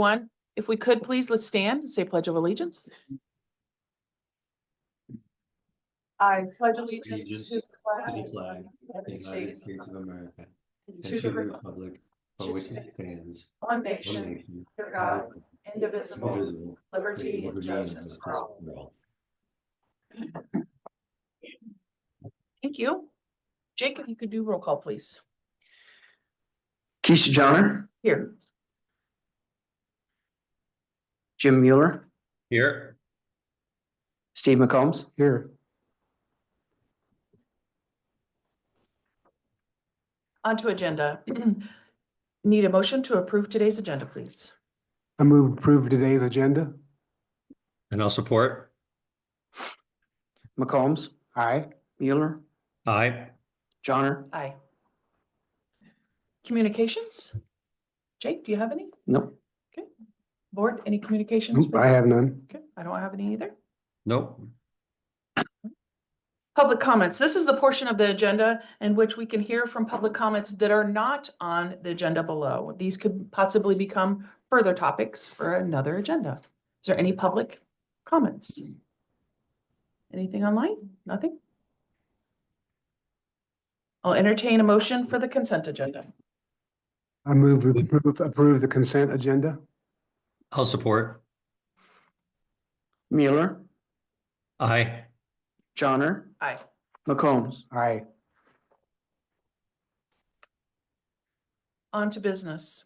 everyone. If we could, please, let's stand and say Pledge of Allegiance. I pledge allegiance to the flag of the United States of America and to the republic for which it stands, one nation, under God, indivisible, indivisible, liberty and with justice for all. all. Thank you. Jake, if you could do roll call, please. Keisha Johnner, Here. Jim Mueller, Here. Steve McCombs. Here. On to agenda. Need a motion to approve today's agenda, please. I move to approve today's agenda. And I'll support. McCombs, Aye. Mueller, Aye. Johnner. Aye. Communications? Jake, do you have any? Nope. Okay. Board, any communications? Nope, I have none. Okay, I don't have any either. Nope. Public comments. This is the portion of the agenda in which we can hear from public comments that are not on the agenda below. These could possibly become further topics for another agenda. Is there any public comments? Anything online? Nothing? I'll entertain a motion for the consent agenda. I move to approve the consent agenda. I'll support. Mueller, Aye. Johnner, Aye. McCombs. Aye. On to business.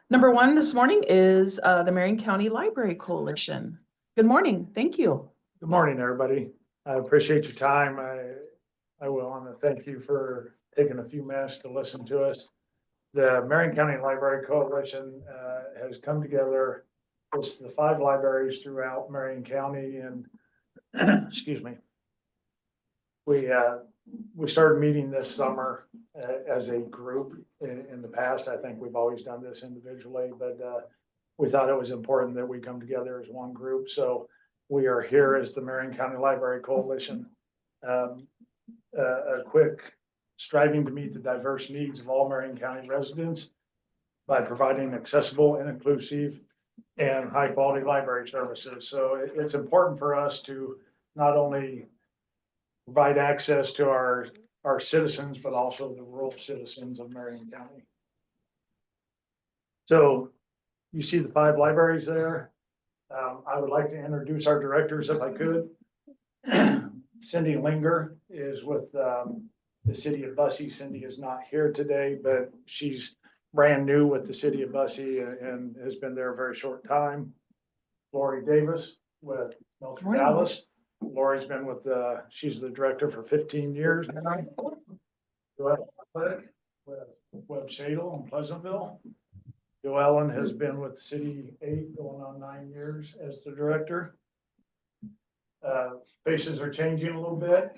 Number one this morning is the Marion County Library Coalition. Good morning. Thank you. Good morning, everybody. I appreciate your time. I want to thank you for taking a few minutes to listen to us. The Marion County Library Coalition has come together. It's the 5 libraries throughout Marion County, and excuse me. We started meeting this summer as a group. In the past, I think we've always done this individually, but we thought it was important that we come together as one group. So we are here as the Marion County Library Coalition. A quick striving to meet the diverse needs of all Marion County residents by providing accessible and inclusive and high quality library services. So it's important for us to not only provide access to our citizens, but also the rural citizens of Marion County. So you see the 5 libraries there. I would like to introduce our directors if I could. Cindy Linger is with the city of Bussey. Cindy is not here today, but she's brand new with the city of Bussey and has been there a very short time. Lori Davis with Melcher Dallas. Lori's been with she's the director for 15 years now. Joellen with Webb Shadle in Pleasantville. Joellen has been with the city 8 going on 9 years as the director. Faces are changing a little bit.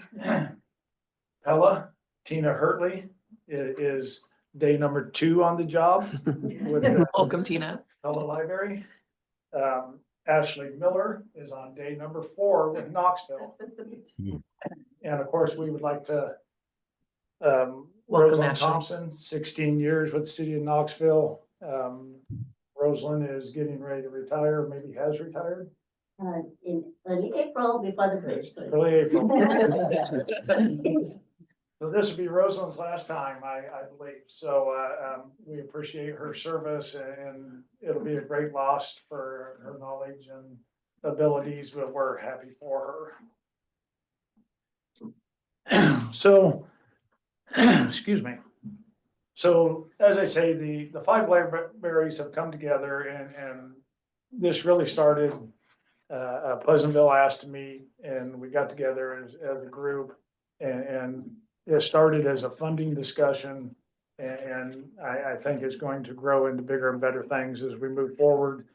Pella, Tina Hurtley is day number 2 on the job with the Welcome, Tina. Pella Library. Ashley Miller is on day number 4 with Knoxville. And of course, we would like to Welcome, Rosalind Ashley. Thompson, 16 years with the city of Knoxville. Rosalind is getting ready to retire, maybe has retired. In early April before the bridge. Early April. So this will be Rosalind's last time, I believe. So we appreciate her service, and it'll be a great loss for her knowledge and abilities, but we're happy for her. So, excuse me. So as I say, the 5 libraries have come together, and this really started. Pleasantville asked to meet, and we got together as a group, and it started as a funding discussion, and I think it's going to grow into bigger and better things as we move forward.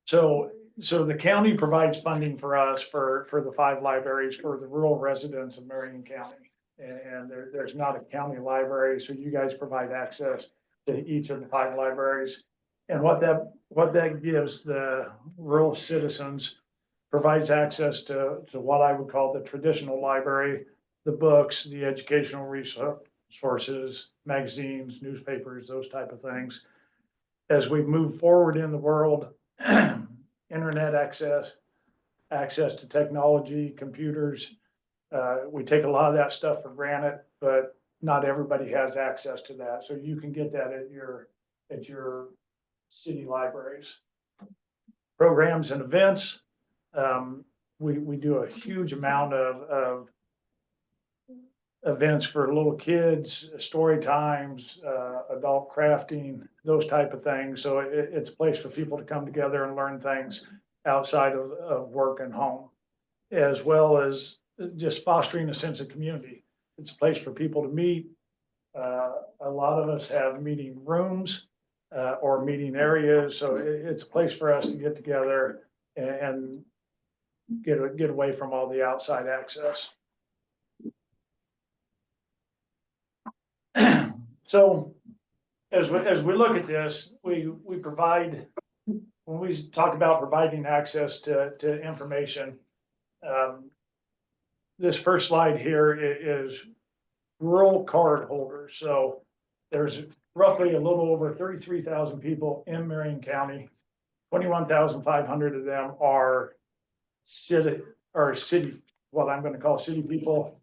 So the county provides funding for us for the 5 libraries for the rural residents of Marion County, and there's not a county library, so you guys provide access to each of the 5 libraries. And what that gives the rural citizens provides access to what I would call the traditional library, the books, the educational sources, magazines, newspapers, those type of things. As we move forward in the world, internet access to technology, computers, we take a lot of that stuff for granted, but not everybody has access to that. So you can get that at your city libraries. Programs and events. We do a huge amount of events for little kids, story times, adult crafting, those type of things. So it's a place for people to come together and learn things outside of work and home, as well as just fostering a sense of community. It's a place for people to meet. A lot of us have meeting rooms or meeting areas, so it's a place for us to get together and get away from all the outside access. So as we look at this, we provide, when we talk about providing access to information, this first slide here is rural card holders. So there's roughly a little over 33,000 people in Marion County. 21,500 of them are city, what I'm going to call city people.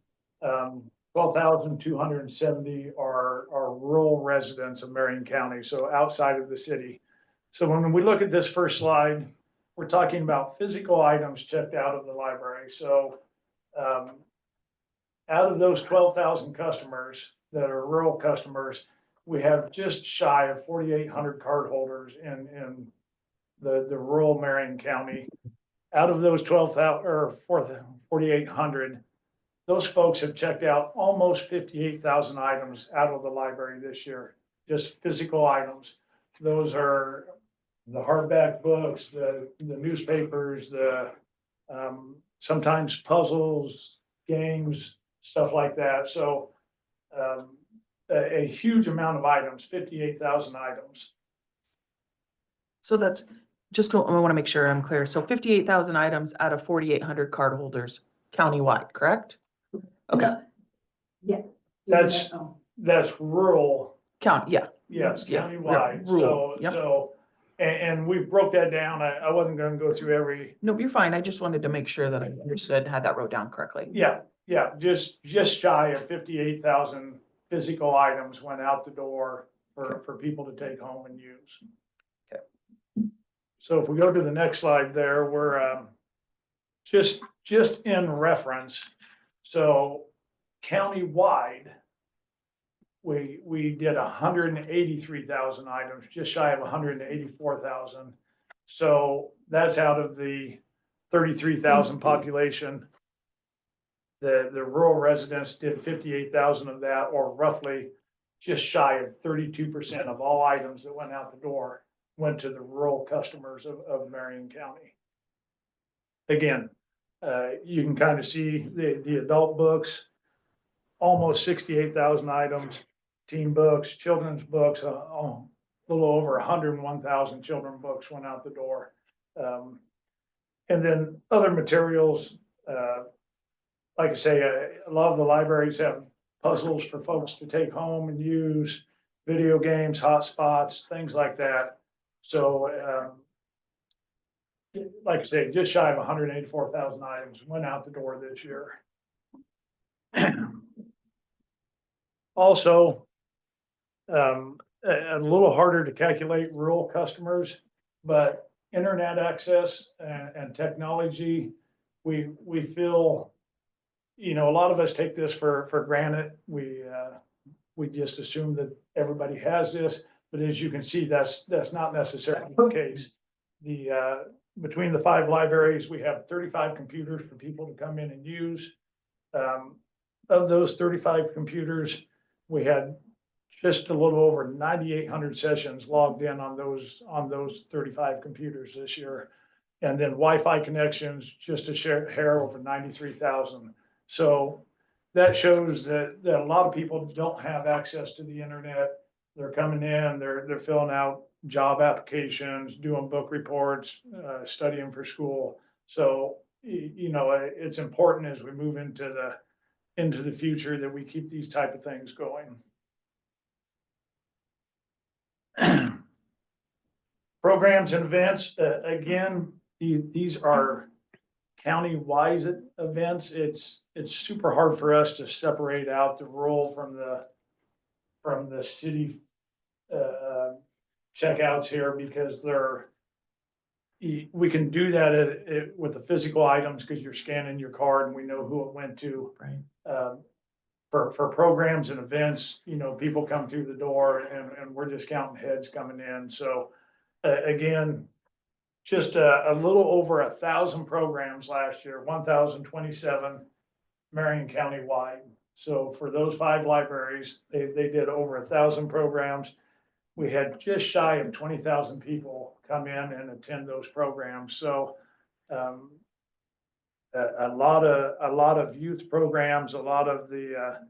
12,270 are rural residents of Marion County, so outside of the city. So when we look at this first slide, we're talking about physical items checked out of the library. So out of those 12,000 customers that are rural customers, we have just shy of 4,800 card holders in the rural Marion County. Out of those 12,000 or 4,800, those folks have checked out almost 58,000 items out of the library this year, just physical items. Those are the hardback books, the newspapers, the sometimes puzzles, games, stuff like that. So a huge amount of items, 58,000 items. So that's just, I want to make sure I'm clear. So 58,000 items out of 4,800 card holders countywide, correct? Okay, That's rural, yeah, yes, Yeah, countywide. rural, So, yep. and we broke that down. I wasn't gonna go through every, no, you're fine. I just wanted to make sure that I understood, had that wrote down correctly. yeah, just shy of 58,000 physical items went out the door for people to take home and use. Okay. So if we go to the next slide there, we're just in reference. So countywide, we did 183,000 items, just shy of 184,000. So that's out of the 33,000 population. The rural residents did 58,000 of that, or roughly just shy of 32% of all items that went out the door went to the rural customers of Marion County. Again, you can kind of see the adult books, almost 68,000 items, teen books, children's books, a little over 101,000 children books went out the door. And then other materials, like I say, a lot of the libraries have puzzles for folks to take home and use, video games, hotspots, things like that. So, like I say, just shy of 184,000 items went out the door this year. Also, a little harder to calculate rural customers, but internet access and technology, we feel, you know, a lot of us take this for granted. We just assume that everybody has this, but as you can see, that's not necessarily the case. Between the 5 libraries, we have 35 computers for people to come in and use. Of those 35 computers, we had just a little over 9,800 sessions logged in on those 35 computers this year. And then Wi-Fi connections, just a hair over 93,000. So that shows that a lot of people don't have access to the internet. They're coming in, they're filling out job applications, doing book reports, studying for school. So, you know, it's important as we move into into the future that we keep these type of things going. Programs and events, again, these are county-wise events. It's super hard for us to separate out the rural from the city checkouts here because we can do that with the physical items because you're scanning your card and we know who it went to. Right. For programs and events, people come through the door and we're just counting heads coming in. So again, just a little over 1,000 programs last year, 1,027 Marion County wide. So for those 5 libraries, they did over 1,000 programs. We had just shy of 20,000 people come in and attend those programs. So a lot of youth programs, a lot of the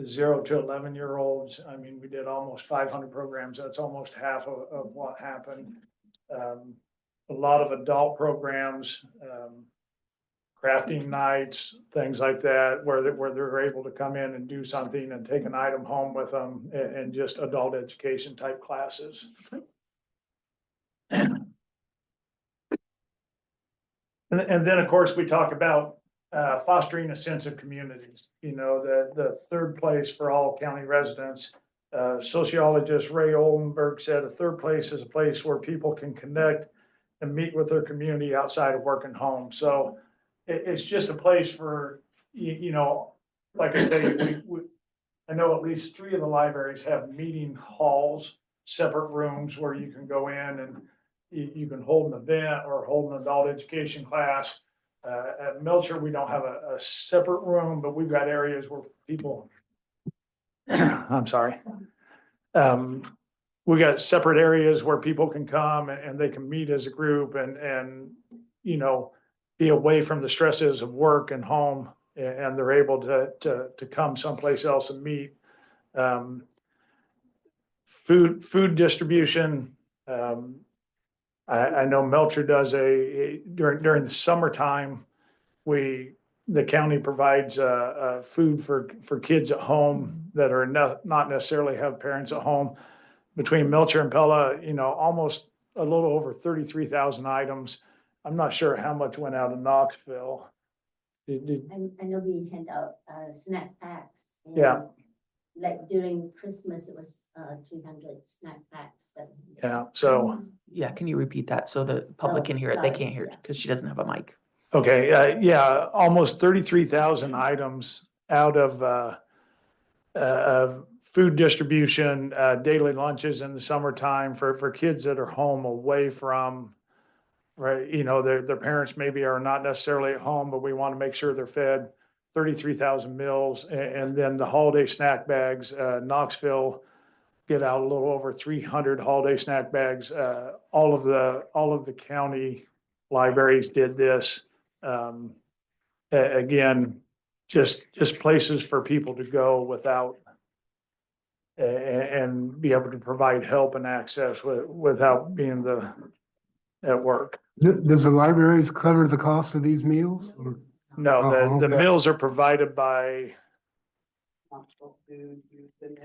0 to 11-year-olds. I mean, we did almost 500 programs. That's almost half of what happened. A lot of adult programs, crafting nights, things like that, where they're able to come in and do something and take an item home with them, and just adult education type classes. And then, of course, we talk about fostering a sense of community. The third place for all county residents. Sociologist Ray Oldenburg said a third place is a place where people can connect and meet with their community outside of work and home. So it's just a place for, like I say, I know at least 3 of the libraries have meeting halls, separate rooms where you can go in and you can hold an event or hold an adult education class. At Melcher, we don't have a separate room, but we've got areas where people, I'm sorry. We got separate areas where people can come and they can meet as a group and be away from the stresses of work and home, and they're able to come someplace else and meet. Food distribution. I know Melcher does during the summertime, the county provides food for kids at home that are not necessarily have parents at home. Between Melcher and Pella, almost a little over 33,000 items. I'm not sure how much went out of Knoxville. I know we hand out snack packs. and, Yeah. Like during Christmas, it was 300 snack packs. Yeah, so, Yeah, can you repeat that so the public Oh, can hear it? They sorry, can't hear it yeah. because she doesn't have a mic. okay, yeah, almost 33,000 items out of food distribution, daily lunches in the summertime for kids that are home away from, right, their parents maybe are not necessarily at home, but we want to make sure they're fed. 33,000 meals, and then the holiday snack bags, Knoxville get out a little over 300 holiday snack bags. All of the county libraries did this. Again, just places for people to go without and be able to provide help and access without being at work. Does the libraries cover the cost of these meals? Or- No, Oh, the okay. meals are provided by,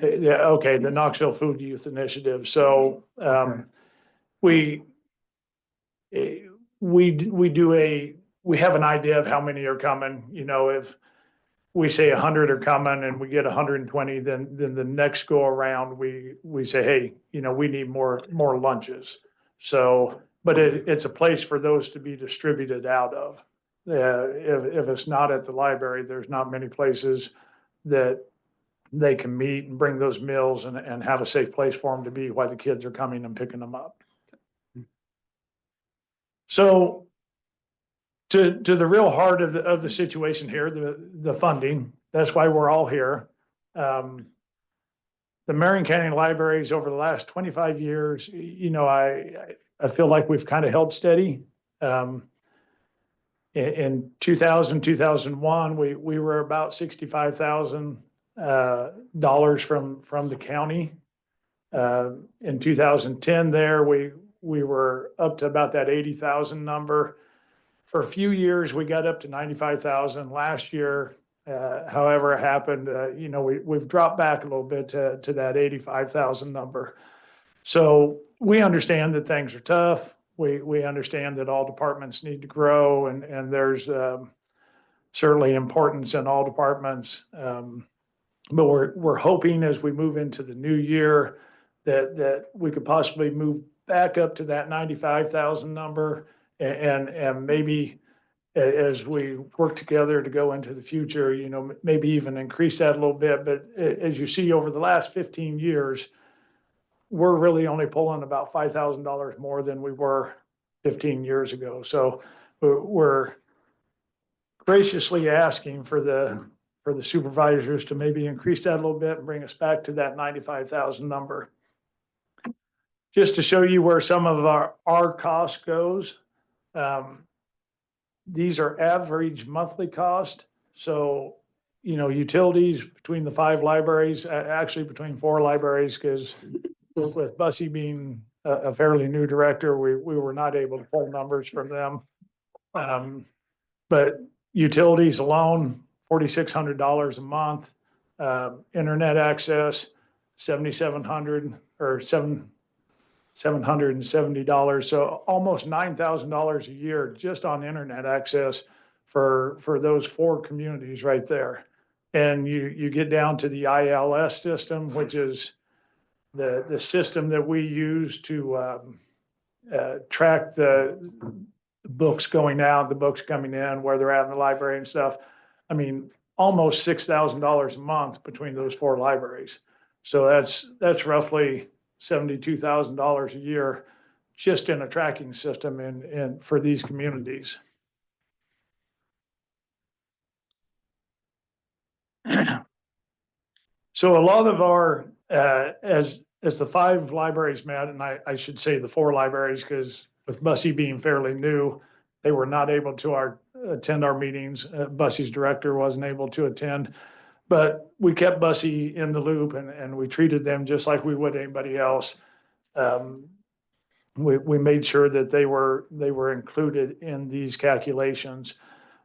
yeah, okay, the Knoxville Food Youth Initiative. So, Okay. we have an idea of how many are coming. If we say 100 are coming and we get 120, then the next go around, we say, hey, we need more lunches. So, but it's a place for those to be distributed out of. If it's not at the library, there's not many places that they can meet and bring those meals and have a safe place for them to be while the kids are coming and picking them up. So to the real heart of the situation here, the funding, that's why we're all here. The Marion County Libraries over the last 25 years, I feel like we've kind of held steady. In 2000, 2001, we were about $65,000 from the county. In 2010 there, we were up to about that 80,000 number. For a few years, we got up to 95,000. Last year, However it happened, we've dropped back a little bit to that 85,000 number. So we understand that things are tough. We understand that all departments need to grow and there's certainly importance in all departments. But we're hoping as we move into the new year that we could possibly move back up to that 95,000 number and maybe as we work together to go into the future, maybe even increase that a little bit. But as you see over the last 15 years, we're really only pulling about $5,000 more than we were 15 years ago. So we're graciously asking for the supervisors to maybe increase that a little bit and bring us back to that 95,000 number. Just to show you where some of our cost goes. These are average monthly cost. So, utilities between the 5 libraries, actually between 4 libraries, because with Bussy being a fairly new director, we were not able to pull numbers from them. But utilities alone, $4,600 a month. Internet access, $7,700 or $770. So almost $9,000 a year just on internet access for those 4 communities right there. And you get down to the ILS system, which is the system that we use to track the books going out, the books coming in, where they're at in the library and stuff. I mean, almost $6,000 a month between those 4 libraries. So that's roughly $72,000 a year just in a tracking system and for these communities. So a lot of our, as the 5 libraries met, and I should say the 4 libraries, because with Bussy being fairly new, they were not able to attend our meetings. Bussy's director wasn't able to attend, but we kept Bussy in the loop and we treated them just like we would anybody else. We made sure that they were included in these calculations.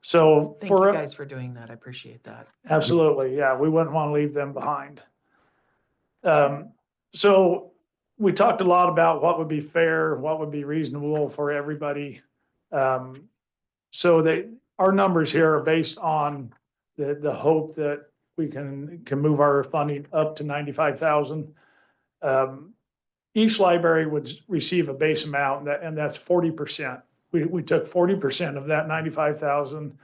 So Thank you guys for doing that. I appreciate that. Absolutely, yeah, we wouldn't want to leave them behind. So we talked a lot about what would be fair, what would be reasonable for everybody. So our numbers here are based on the hope that we can move our funding up to 95,000. Each library would receive a base amount, and that's 40%. We took 40% of that 95,000,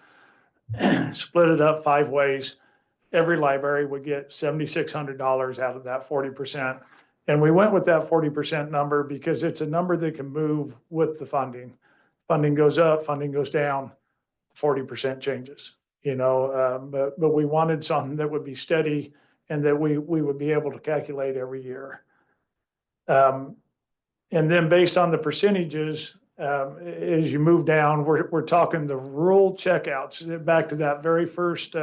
split it up 5 ways. Every library would get $7,600 out of that 40%. And we went with that 40% number because it's a number that can move with the funding. Funding goes up, funding goes down, 40% changes, but we wanted something that would be steady and that we would be able to calculate every year. And then based on the percentages, as you move down, we're talking the rural checkouts, back to that very first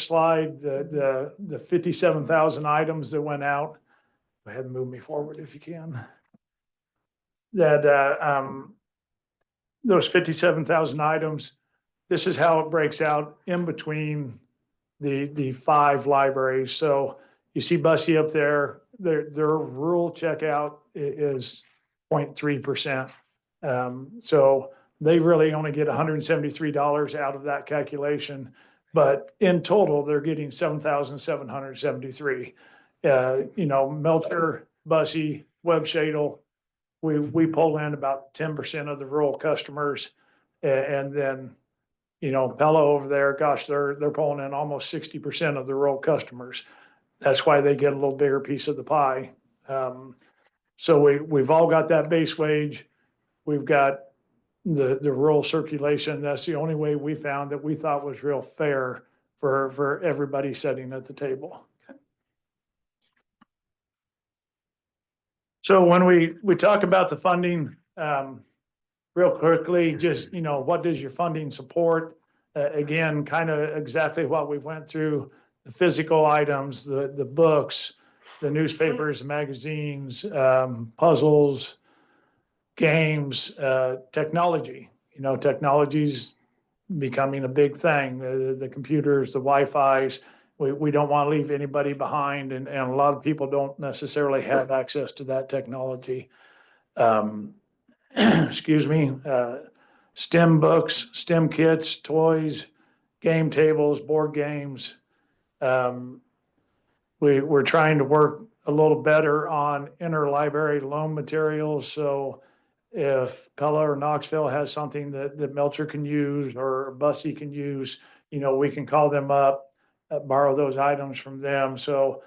slide, the 57,000 items that went out. Go ahead and move me forward if you can. Those 57,000 items, this is how it breaks out in between the 5 libraries. So you see Bussy up there, their rural checkout is 0.3%. So they really only get $173 out of that calculation. But in total, they're getting $7,773. Melcher, Bussy, Webb Shadle, we pull in about 10% of the rural customers. And then, Pella over there, gosh, they're pulling in almost 60% of the rural customers. That's why they get a little bigger piece of the pie. So we've all got that base wage. We've got the rural circulation. That's the only way we found that we thought was real fair for everybody sitting at the table. Okay. So when we talk about the funding, real quickly, just, what does your funding support? Again, kind of exactly what we went through, the physical items, the books, the newspapers, magazines, puzzles, games, technology. Technology's becoming a big thing, the computers, the Wi-Fi's. We don't want to leave anybody behind, and a lot of people don't necessarily have access to that technology. Excuse me, STEM books, STEM kits, toys, game tables, board games. We're trying to work a little better on interlibrary loan materials, so if Pella or Knoxville has something that Melcher can use or Bussy can use, you know, we can call them up, borrow those items from them. So,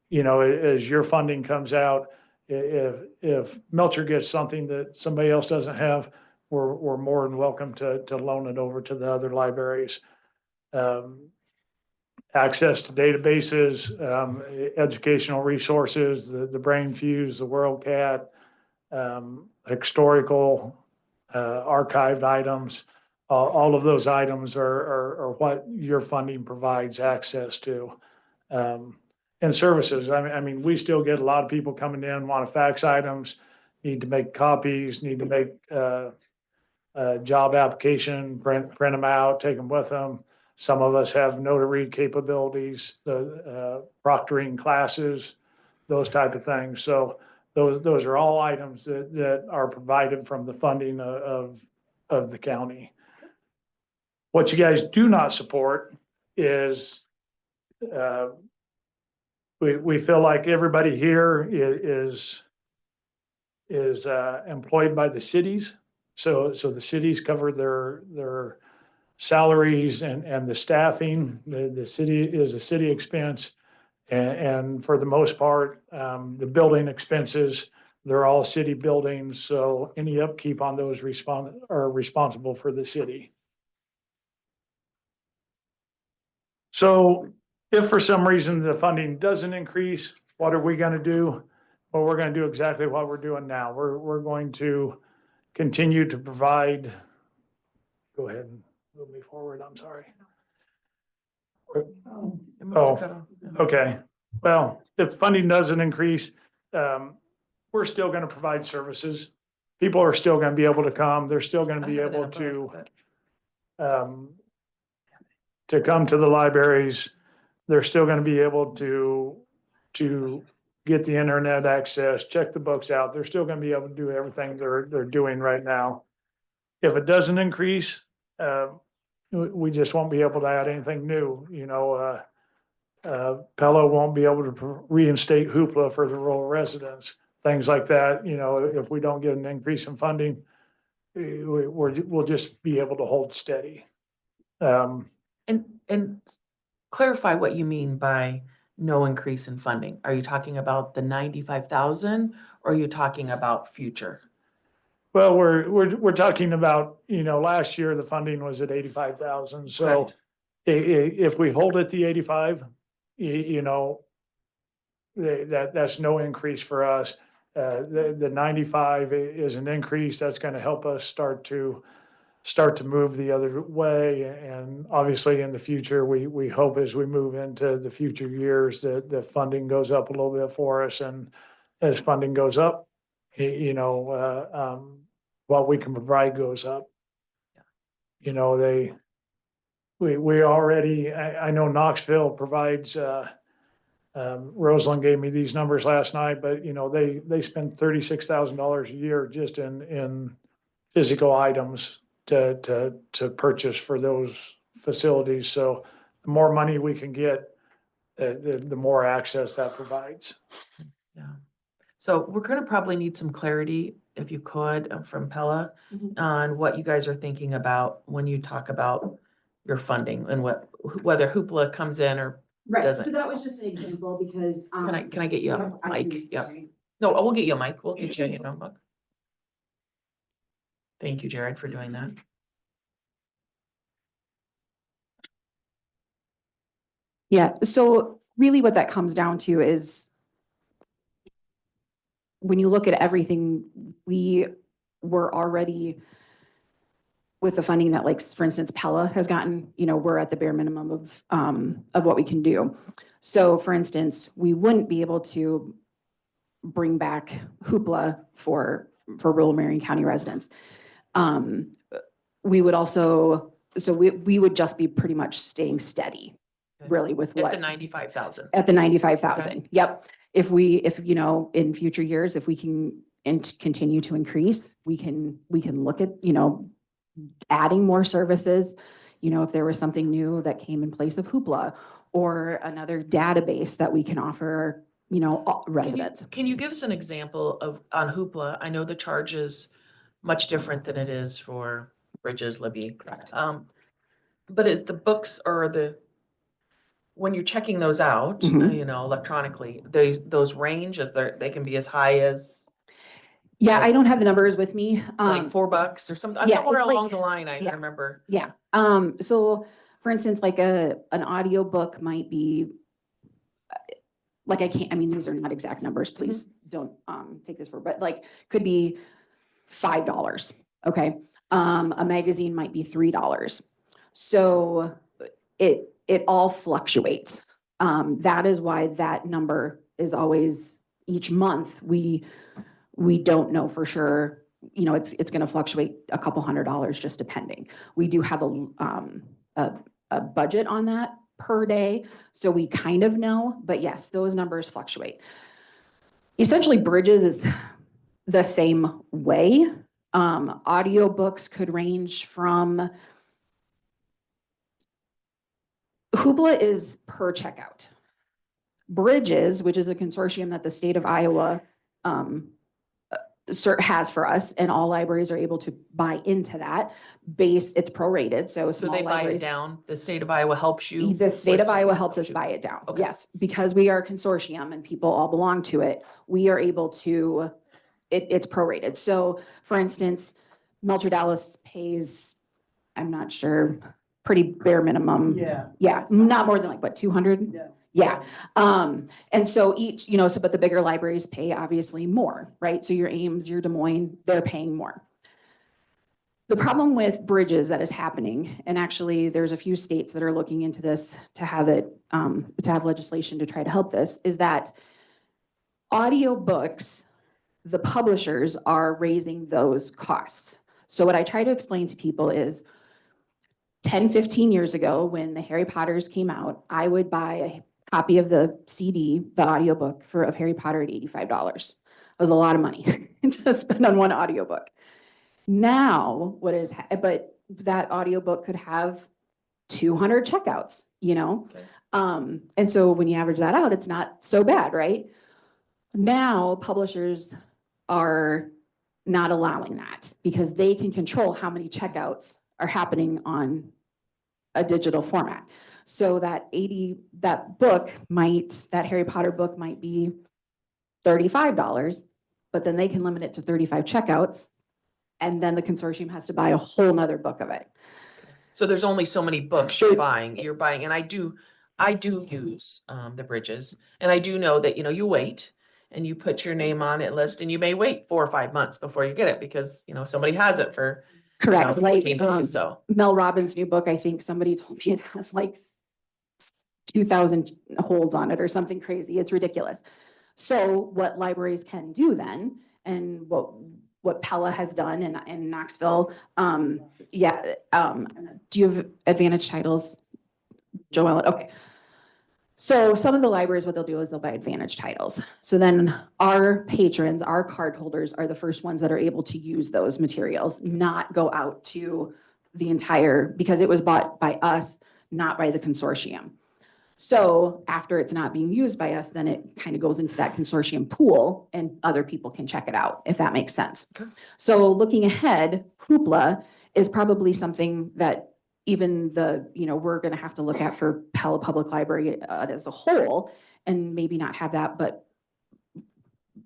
you know, as your funding comes out, if Melcher gets something that somebody else doesn't have, we're more than welcome to loan it over to the other libraries. Access to databases, educational resources, the Brain Fuse, the WorldCat, historical, archived items, all of those items are what your funding provides access to. And services, I mean, we still get a lot of people coming in, want to fax items, need to make copies, need to make, job application, print them out, take them with them. Some of us have notary capabilities, the proctoring classes, those type of things. So those are all items that are provided from the funding of the county. What you guys do not support is, we feel like everybody here is employed by the cities. So the cities cover their salaries and the staffing. The city is a city expense. And for the most part, the building expenses, they're all city buildings, so any upkeep on those are responsible for the city. So if for some reason the funding doesn't increase, what are we gonna do? Well, we're gonna do exactly what we're doing now. We're going to continue to provide. Go ahead and move me forward, I'm sorry. It must have cut off. Okay, well, if funding doesn't increase, we're still gonna provide services. People are still gonna be able to come, they're still gonna be able to come to the libraries. They're still gonna be able to get the internet access, check the books out. They're still gonna be able to do everything they're doing right now. If it doesn't increase, we just won't be able to add anything new, you know, Pella won't be able to reinstate Hoopla for the rural residents, things like that. You know, if we don't get an increase in funding, we'll just be able to hold steady. And clarify what you mean by no increase in funding. Are you talking about the 95,000 or are you talking about future? Well, we're talking about, you know, last year the funding was at 85,000. So Correct. if we hold at the 85, you know, that's no increase for us. The 95 is an increase that's going to help us start to move the other way. And obviously in the future, we hope as we move into the future years that the funding goes up a little bit for us. And as funding goes up, you know, what we can provide goes up. You know, we already, I know Knoxville provides, Rosalind gave me these numbers last night, but you know, they spend $36,000 a year just in physical items to purchase for those facilities. So the more money we can get, the more access that provides. Yeah. So we're gonna probably need some clarity, if you could, from Pella on what you guys are thinking about when you talk about your funding and whether Hoopla comes in or Right, so doesn't. that was just an example because. Can I get you a I can- mic? Yep. sorry. No, we'll get you a mic. We'll get you a notebook. Thank you, Jared, for doing that. Yeah, so really what that comes down to is when you look at everything, we were already with the funding that, like, for instance, Pella has gotten, you know, we're at the bare minimum of what we can do. So for instance, we wouldn't be able to bring back Hoopla for rural Marion County residents. we would also, so we would just be pretty much staying steady, Okay. really with At the what, 95,000. at the 95,000. Yep. If you know, in future years, if we can continue to increase, we can look at, you know, adding more services. You know, if there was something new that came in place of Hoopla or another database that we can offer, you know, all residents. Can you give us an example of, on Hoopla? I know the charge is much different than it is for Bridges, Libby. Correct. But is the books or when you're checking those out, Mhm. you know, electronically, those ranges, they can be as high as Yeah, I don't have the numbers with me. like $4 or something. yeah, Somewhere it's like- along the line, I yeah. remember. Yeah, so for instance, like an audio book might be, like I mean, these are not exact numbers, please don't take this for, but like could be $5, okay? A magazine might be $3. So it all fluctuates. That is why that number is always, each month, we don't know for sure, you know, it's gonna fluctuate a couple $100 just depending. We do have a budget on that per day, so we kind of know, but yes, those numbers fluctuate. Essentially, Bridges is the same way. Audiobooks could range from, Hoopla is per checkout. Bridges, which is a consortium that the state of Iowa has for us, and all libraries are able to buy into that base, it's prorated, so So small they buy it libraries. down. The state of Iowa helps you. The state of with- Iowa helps us buy it down, Okay. yes, because we are a consortium and people all belong to it, we are able to, it's prorated. So for instance, Melcher Dallas pays, I'm not sure, pretty bare minimum. Yeah, not more than like, what, 200? Yeah, and so each, you know, so, but the bigger libraries pay obviously more, right? So your Ames, your Des Moines, they're paying more. The problem with Bridges that is happening, and actually there's a few states that are looking into this to have it, to have legislation to try to help this, is that audiobooks, the publishers are raising those costs. So what I try to explain to people is 10, 15 years ago, when the Harry Potters came out, I would buy a copy of the CD, the audiobook of Harry Potter at $85. It was a lot of money to spend on one audiobook. Now, but that audiobook could have 200 checkouts, you know? Okay. And so when you average that out, it's not so bad, right? Now, publishers are not allowing that because they can control how many checkouts are happening on a digital format. So that that Harry Potter book might be $35, but then they can limit it to 35 checkouts. And then the consortium has to buy a whole nother book of it. So there's only so many books you're buying, and I do use the Bridges. And I do know that, you know, you wait and you put your name on it list and you may wait 4 or 5 months before you get it because, you know, somebody has it for, you know, Correct, like 14 days, so. Mel Robbins' new book, I think somebody told me it has like 2,000 holds on it or something crazy. It's ridiculous. So what libraries can do then, and what Pella has done in Knoxville, do you have advantage titles, Joelle? Okay. So some of the libraries, what they'll do is they'll buy advantage titles. So then our patrons, our card holders are the first ones that are able to use those materials, not go out to the entire, because it was bought by us, not by the consortium. So after it's not being used by us, then it kind of goes into that consortium pool and other people can check it out, if that makes sense. Okay. So looking ahead, Hoopla is probably something that even we're going to have to look at for Pella Public Library as a whole, and maybe not have that, but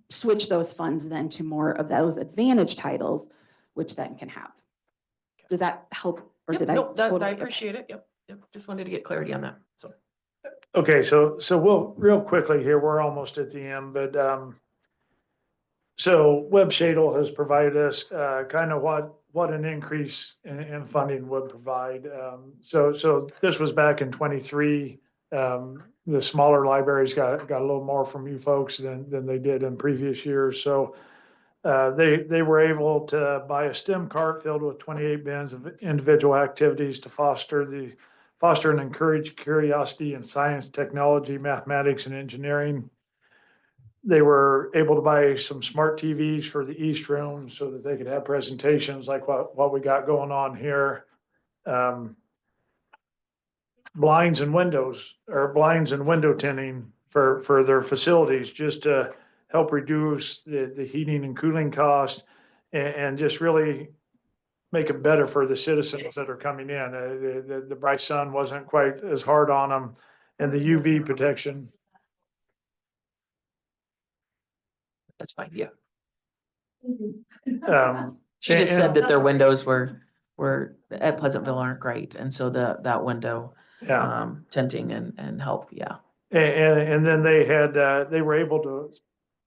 switch those funds then to more of those advantage titles, which then can have. Does that help? Or Yep, did I nope, totally? I okay. appreciate it. Yep. Just wanted to get clarity on that, so. Okay, so we'll, real quickly here, we're almost at the end, but, so Web Shadle has provided us, kind of what an increase in funding would provide. So this was back in 23. The smaller libraries got a little more from you folks than they did in previous years. So, They were able to buy a STEM cart filled with 28 bins of individual activities to foster and encourage curiosity in science, technology, mathematics, and engineering. They were able to buy some smart TVs for the East Room so that they could have presentations like what we got going on here. Blinds and window tinting for their facilities, just to help reduce the heating and cooling cost and just really make it better for the citizens that are coming in. The bright sun wasn't quite as hard on them, and the UV protection. That's fine, yeah. She And- just said that their windows were at Pleasantville aren't great, and so that window Yeah. tinting and help, yeah. And then they were able to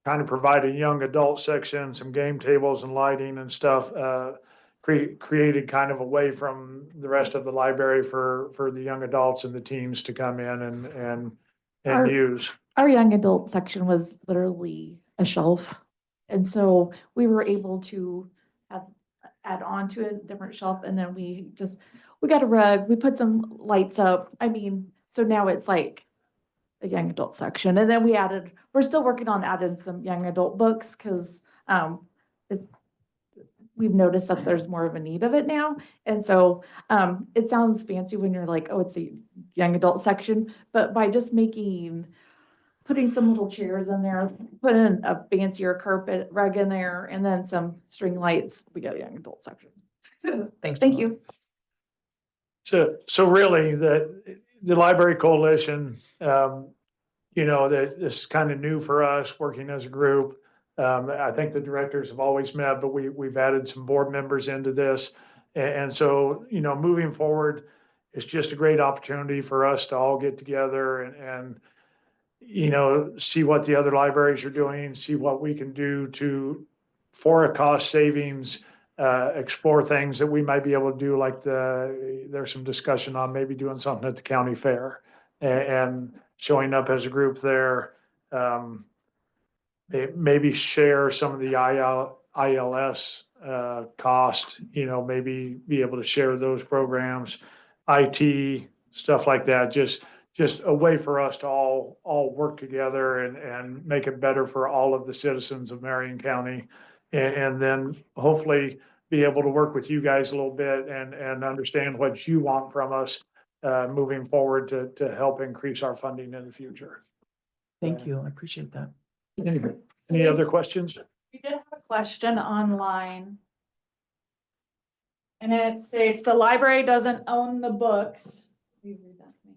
kind of provide a young adult section, some game tables and lighting and stuff, created kind of away from the rest of the library for the young adults and the teens to come in and use. Our young adult section was literally a shelf. And so we were able to add on to a different shelf, and then we got a rug, we put some lights up. I mean, so now it's like a young adult section. And then we're still working on adding some young adult books because we've noticed that there's more of a need of it now. And so it sounds fancy when you're like, oh, it's a young adult section, but by just putting some little chairs in there, putting a fancier carpet rug in there, and then some string lights, we got a young adult section. So, Thanks. thank Dawn. you. So really, the Library Coalition, that this is kind of new for us, working as a group. I think the directors have always met, but we've added some board members into this. And so, moving forward, it's just a great opportunity for us to all get together and see what the other libraries are doing, see what we can do for a cost savings, explore things that we might be able to do, like there's some discussion on maybe doing something at the county fair and showing up as a group there. Maybe share some of the ILS cost, maybe be able to share those programs, IT, stuff like that. Just a way for us to all work together and make it better for all of the citizens of Marion County. And then hopefully be able to work with you guys a little bit and understand what you want from us moving forward to help increase our funding in the future. Thank you, I appreciate that. Any other questions? We did have a question online. And it states, the library doesn't own the books. Will you read that to me?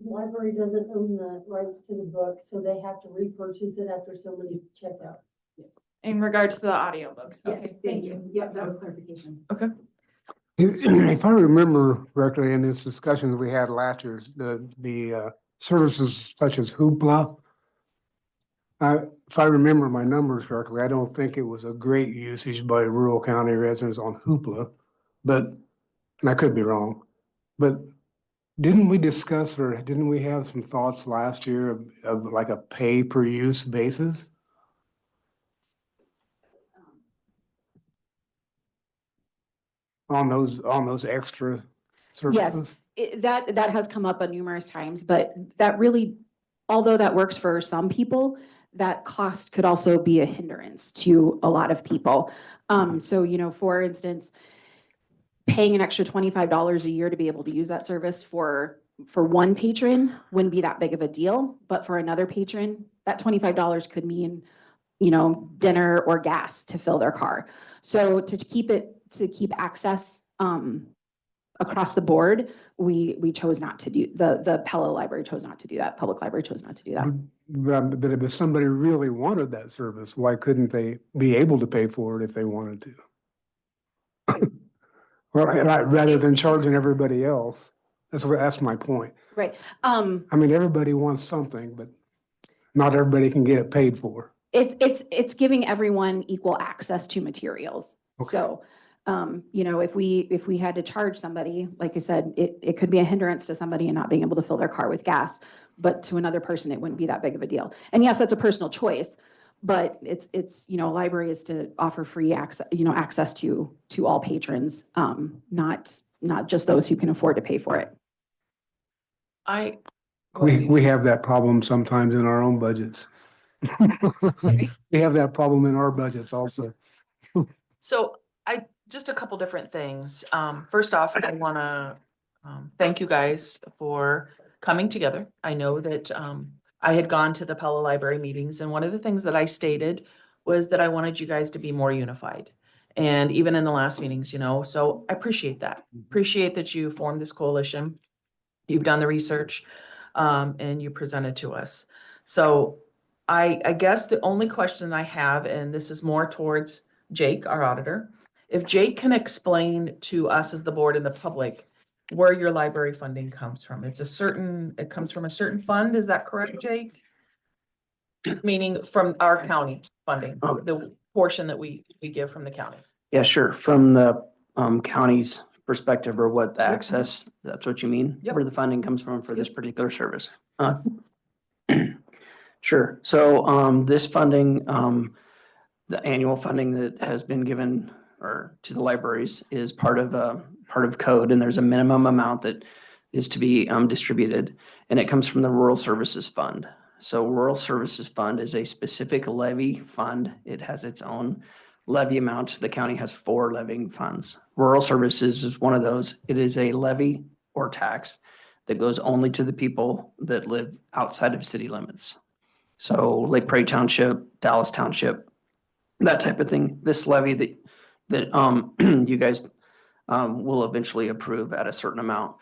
The library doesn't own the rights to the book, so they have to repurchase it after so many checkouts. Yes. In regards to the audiobooks. Yes, Okay, thank you. Yep, that was clarification. If I remember correctly in this discussion that we had last year, the services such as Hoopla, if I remember my numbers correctly, I don't think it was a great usage by rural county residents on Hoopla, and I could be wrong, but didn't we discuss or didn't we have some thoughts last year of like a pay per use basis? On those extra services? That has come up numerous times, but that really, although that works for some people, that cost could also be a hindrance to a lot of people. So, for instance, paying an extra $25 a year to be able to use that service for one patron wouldn't be that big of a deal, but for another patron, that $25 could mean, dinner or gas to fill their car. So to keep access across the board, we chose not to do, the Pella Library chose not to do that, Public Library chose not to do that. But if somebody really wanted that service, why couldn't they be able to pay for it if they wanted to? Well, rather than charging everybody else. That's my point. Right. I mean, everybody wants something, but not everybody can get it paid for. It's giving everyone equal access to materials. Okay. So, if we had to charge somebody, like I said, it could be a hindrance to somebody and not being able to fill their car with gas, but to another person, it wouldn't be that big of a deal. And yes, that's a personal choice, But it's, you know, a library is to offer free access, you know, access to all patrons, not just those who can afford to pay for it. I. We have that problem sometimes in our own budgets. Sorry? We have that problem in our budgets also. So just a couple different things. First off, I want to thank you guys for coming together. I know that I had gone to the Pella Library meetings, and one of the things that I stated was that I wanted you guys to be more unified. And even in the last meetings, you know, so I appreciate that. Appreciate that you formed this coalition. You've done the research, and you presented to us. So I guess the only question I have, and this is more towards Jake, our auditor, if Jake can explain to us as the board and the public where your library funding comes from. It comes from a certain fund, is that correct, Jake? Meaning from our county funding, the portion that we give from the county. Yeah, sure. From the county's perspective or what the access, that's what you mean? Yep. Where the funding comes from for this particular service? Sure. So this funding, the annual funding that has been given or to the libraries is part of code, and there's a minimum amount that is to be distributed, and it comes from the Rural Services Fund. So Rural Services Fund is a specific levy fund. It has its own levy amount. The county has 4 levying funds. Rural Services is one of those. It is a levy or tax that goes only to the people that live outside of city limits. So Lake Prairie Township, Dallas Township, that type of thing. This levy that you guys will eventually approve at a certain amount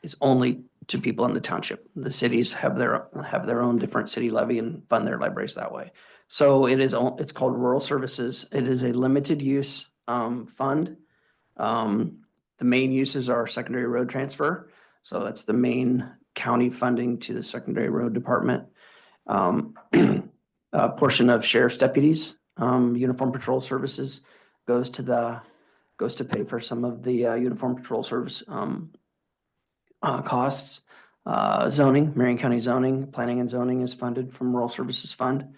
is only to people in the township. The cities have their own different city levy and fund their libraries that way. So it's called Rural Services. It is a limited use fund. The main uses are secondary road transfer. So that's the main county funding to the secondary road department. A portion of sheriff's deputies, uniform patrol services goes to pay for some of the uniform patrol service costs. Zoning, Marion County zoning, planning and zoning is funded from Rural Services Fund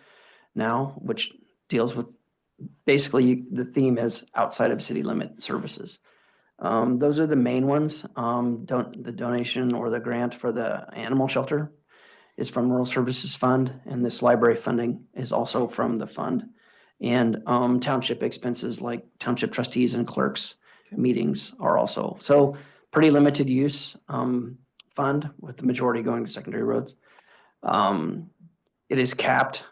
now, which deals with basically the theme is outside of city limit services. Those are the main ones. The donation or the grant for the animal shelter is from Rural Services Fund, and this library funding is also from the fund. And township expenses like township trustees and clerks meetings are also. So pretty limited use fund with the majority going to secondary roads. It is capped.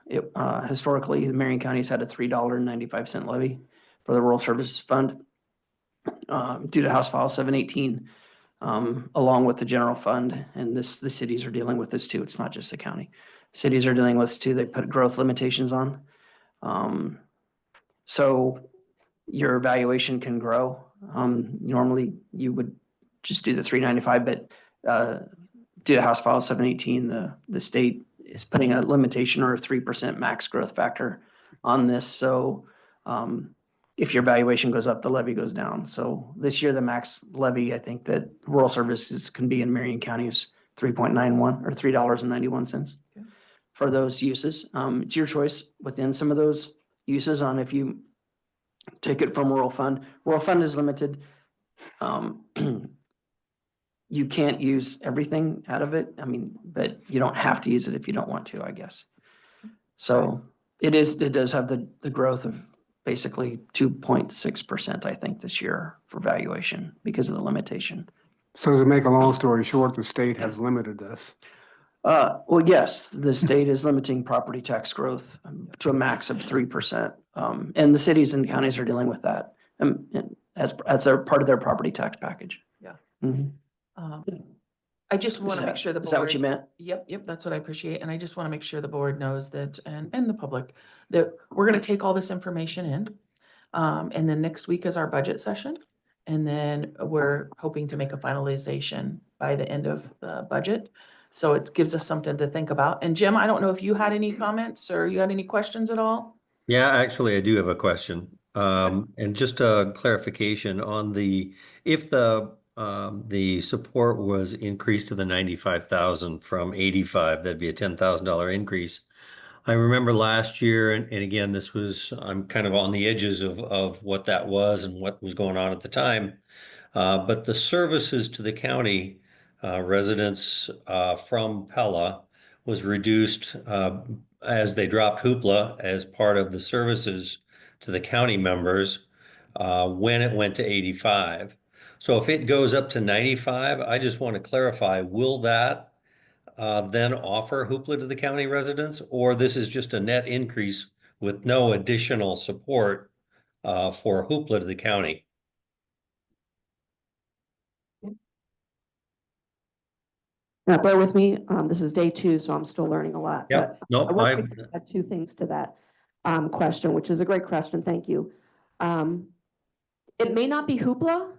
Historically, Marion County's had a $3.95 levy for the Rural Services Fund due to House File 718, along with the general fund. And the cities are dealing with this too. It's not just the county. Cities are dealing with this too. They put growth limitations on. So your evaluation can grow. Normally you would just do the 395, but due to House File 718, the state is putting a limitation or a 3% max growth factor on this. So if your valuation goes up, the levy goes down. So this year, the max levy, I think that rural services can be in Marion County is 3.91 or $3.91 for those uses. It's your choice within some of those uses on if you take it from rural fund. Rural fund is limited. You can't use everything out of it. I mean, but you don't have to use it if you don't want to, I guess. So it does have the growth of basically 2.6%, I think, this year for valuation because of the limitation. So to make a long story short, the state has limited us. Well, yes, the state is limiting property tax growth to a max of 3%. And the cities and counties are dealing with that as their part of their property tax package. Yeah. Mhm. I just want to make sure the board. Is that what you meant? Yep, that's what I appreciate. And I just want to make sure the board knows that, and the public, that we're going to take all this information in. And then next week is our budget session. And then we're hoping to make a finalization by the end of the budget. So it gives us something to think about. And Jim, I don't know if you had any comments or you had any questions at all? Yeah, actually, I do have a question. And just a clarification on if the support was increased to the 95,000 from 85, that'd be a $10,000 increase. I remember last year, and again, this was, I'm kind of on the edges of what that was and what was going on at the time. But the services to the county residents from Pella was reduced as they dropped hoopla as part of the services to the county members when it went to 85. So if it goes up to 95, I just want to clarify, will that then offer hoopla to the county residents, or this is just a net increase with no additional support for hoopla to the county? Now, bear with me, this is day 2, so I'm still learning a lot. Yep. But Nope, I want to add 2 things to that question, which is a great question. Thank you. It may not be hoopla,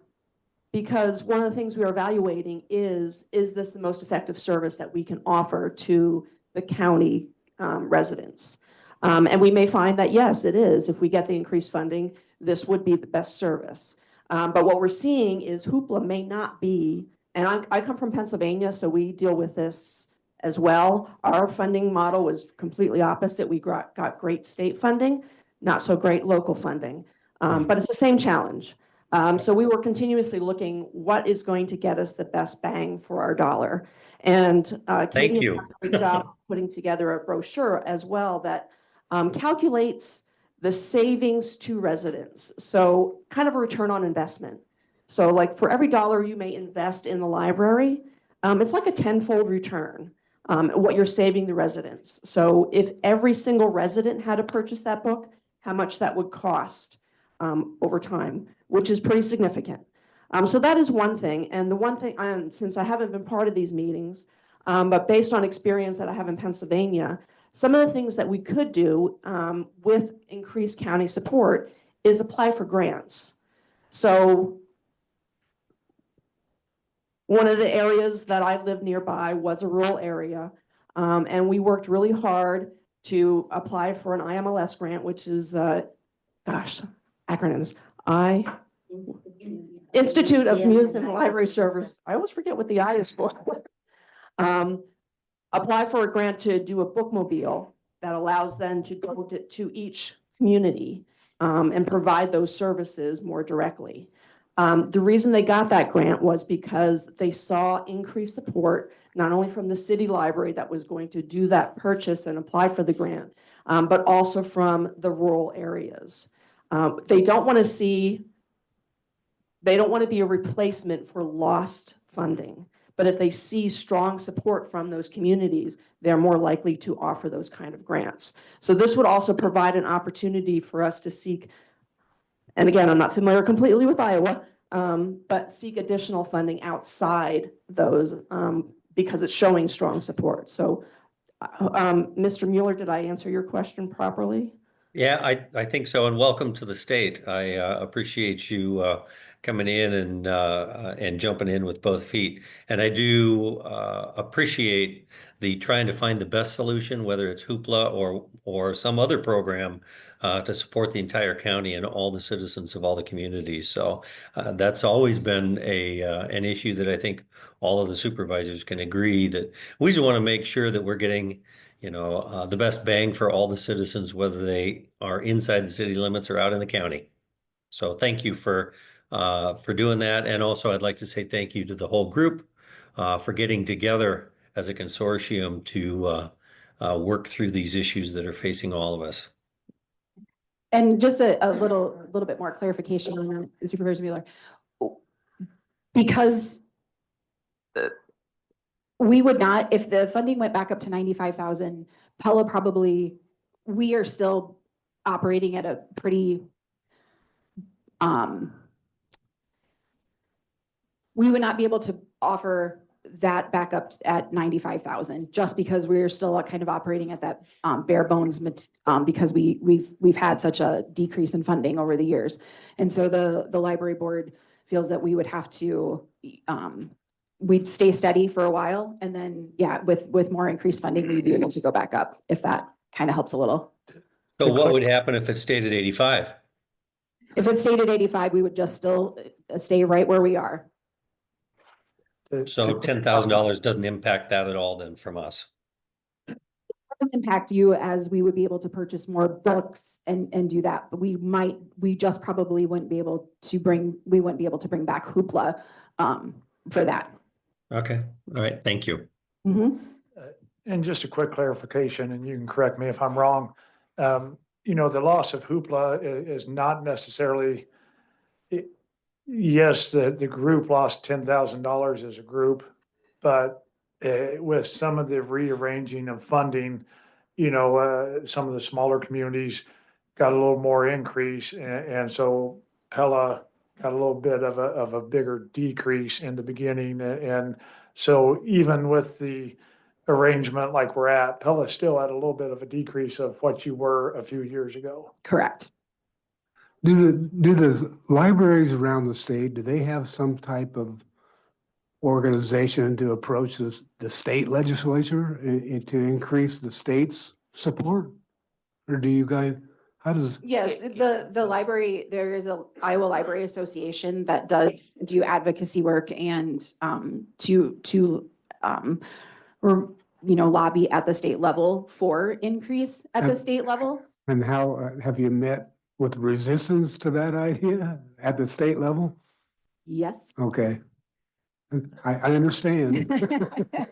because one of the things we are evaluating is this the most effective service that we can offer to the county residents? And we may find that, yes, it is. If we get the increased funding, this would be the best service. But what we're seeing is hoopla may not be, and I come from Pennsylvania, so we deal with this as well. Our funding model was completely opposite. We got great state funding, not so great local funding. But it's the same challenge. So we were continuously looking what is going to get us the best bang for our dollar. And Katie has you. done a great job putting together a brochure as well that calculates the savings to residents. So kind of a return on investment. So like for every dollar you may invest in the library, it's like a 10-fold return, what you're saving the residents. So if every single resident had to purchase that book, how much that would cost over time, which is pretty significant. So that is one thing. And the one thing, since I haven't been part of these meetings, but based on experience that I have in Pennsylvania, some of the things that we could do with increased county support is apply for grants. So one of the areas that I live nearby was a rural area, and we worked really hard to apply for an IMLS grant, which is, acronyms, Institute of Museum and Library Service. I always forget what the I is for. Apply for a grant to do a bookmobile that allows them to go to each community and provide those services more directly. The reason they got that grant was because they saw increased support, not only from the city library that was going to do that purchase and apply for the grant, but also from the rural areas. They don't want to be a replacement for lost funding. But if they see strong support from those communities, they're more likely to offer those kind of grants. So this would also provide an opportunity for us to seek, and again, I'm not familiar completely with Iowa, but seek additional funding outside those because it's showing strong support. So Mr. Mueller, did I answer your question properly? Yeah, I think so. And welcome to the state. I appreciate you coming in and jumping in with both feet. And I do appreciate the trying to find the best solution, whether it's Hoopla or some other program to support the entire county and all the citizens of all the communities. So that's always been an issue that I think all of the supervisors can agree that we just want to make sure that we're getting the best bang for all the citizens, whether they are inside the city limits or out in the county. So thank you for doing that. And also I'd like to say thank you to the whole group for getting together as a consortium to work through these issues that are facing all of us. And just a little bit more clarification on that, Supervisor Mueller. Because we would not, if the funding went back up to 95,000, Pella probably, we are still operating at a pretty, we would not be able to offer that back up at 95,000 just because we're still kind of operating at that bare bones because we've had such a decrease in funding over the years. And so the library board feels that we would have to we'd stay steady for a while, and then, yeah, with more increased funding, we'd be able to go back up, if that kind of helps a little. So what would happen if it stayed at 85? If it stayed at 85, we would just still stay right where we are. So $10,000 doesn't impact that at all then from us. impact you as we would be able to purchase more books and do that. But we just probably wouldn't be able to bring back Hoopla for that. Okay, all right, thank you. Mhm. And just a quick clarification, and you can correct me if I'm wrong. The loss of Hoopla is not necessarily, yes, the group lost $10,000 as a group, but with some of the rearranging of funding, some of the smaller communities got a little more increase, and so Pella got a little bit of a bigger decrease in the beginning, and so even with the arrangement like we're at, Pella still had a little bit of a decrease of what you were a few years ago. Correct. Do the libraries around the state, do they have some type of organization to approach the state legislature and to increase the state's support? Or do you guys, how does? Yes, the library, there is a Iowa Library Association that does do advocacy work and lobby at the state level for increase at the Have- state level. And how, have you met with resistance to that idea at the state level? Yes. Okay. I understand. Yes.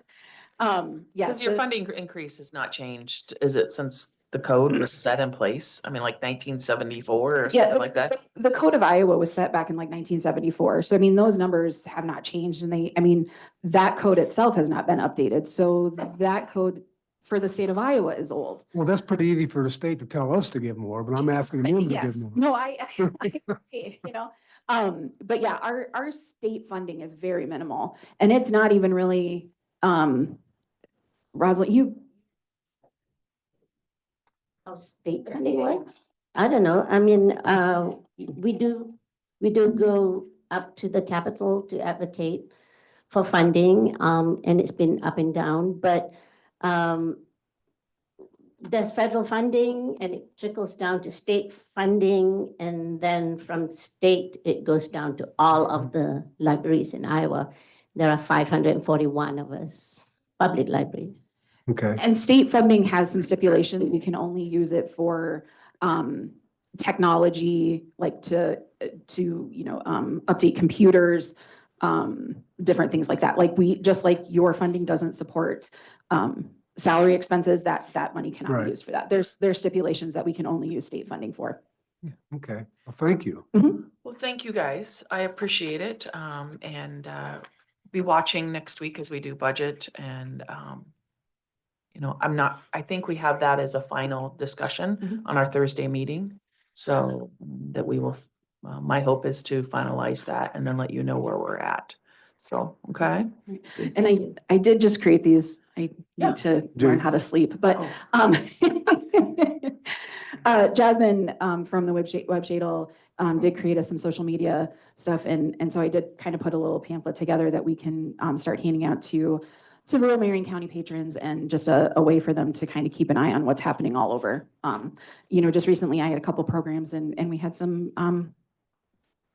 Because your funding increase has not changed, is it, since the code was set in place? I mean, like 1974 or Yeah, something like that? the Code of Iowa was set back in like 1974. So I mean, those numbers have not changed and that code itself has not been updated. So that code for the state of Iowa is old. Well, that's pretty easy for the state to tell us to give more, but I'm asking them to give Yes, more. no, I agree, but yeah, our state funding is very minimal and it's not even really, Rosalind, How state funding works? I don't know. I mean, we do go up to the Capitol to advocate for funding, and it's been up and down, but, there's federal funding and it trickles down to state funding, and then from state, it goes down to all of the libraries in Iowa. There are 541 of us, public libraries. Okay. and state funding has some stipulations. We can only use it for, technology, like to update computers, different things like that. Just like your funding doesn't support, salary expenses, that money cannot Right. be used for that. There's stipulations that we can only use state funding for. Okay. Well, thank you. Well, thank you, guys. I appreciate it. And be watching next week as we do budget and, I think we have that as a final discussion on our Thursday meeting. So that we will, my hope is to finalize that and then let you know where we're at. So, okay. And I did just create these. I Yeah. need to learn how to sleep, but Jasmine from the Web Shadle did create us some social media stuff. And so I did kind of put a little pamphlet together that we can start handing out to rural Marion County patrons and just a way for them to kind of keep an eye on what's happening all over. Just recently I had a couple programs and we had some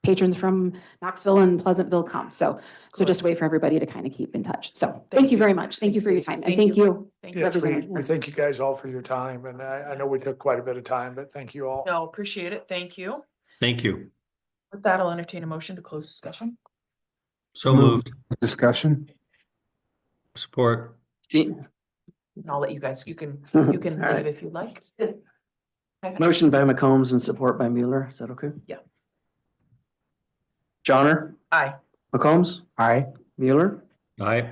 patrons from Knoxville and Pleasantville come. So just a way for everybody to kind of keep in touch. So thank you very much. Thank you for your time. And thank you. Thank you. Yes, Representative we Moore. thank you guys all for your time, and I know we took quite a bit of time, but thank you all. No, appreciate it. Thank you. Thank you. With that, I'll entertain a motion to close discussion. So moved. Discussion? Support. And I'll let you guys, you can All leave right. if you'd like. Motion by McCombs and support by Mueller. Is that okay? Yeah. Johnner, Aye. McCombs, Aye. Mueller. Aye.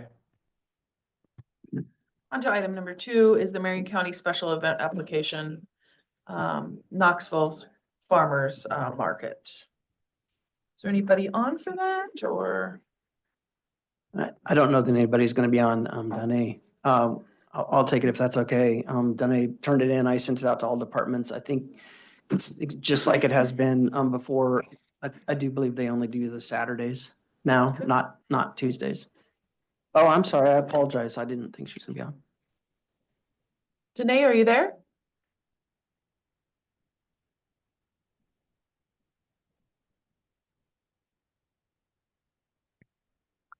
On to item number 2 is the Marion County Special Event Application, Knoxville Farmers Market. Is there anybody on for that or? I don't know that anybody's going to be on, Danae. I'll take it if that's okay. Danae turned it in. I sent it out to all departments. I think it's just like it has been, before. I do believe they only do the Saturdays now, not Tuesdays. Oh, I'm sorry. I apologize. I didn't think she was gonna be on. Danae, are you there?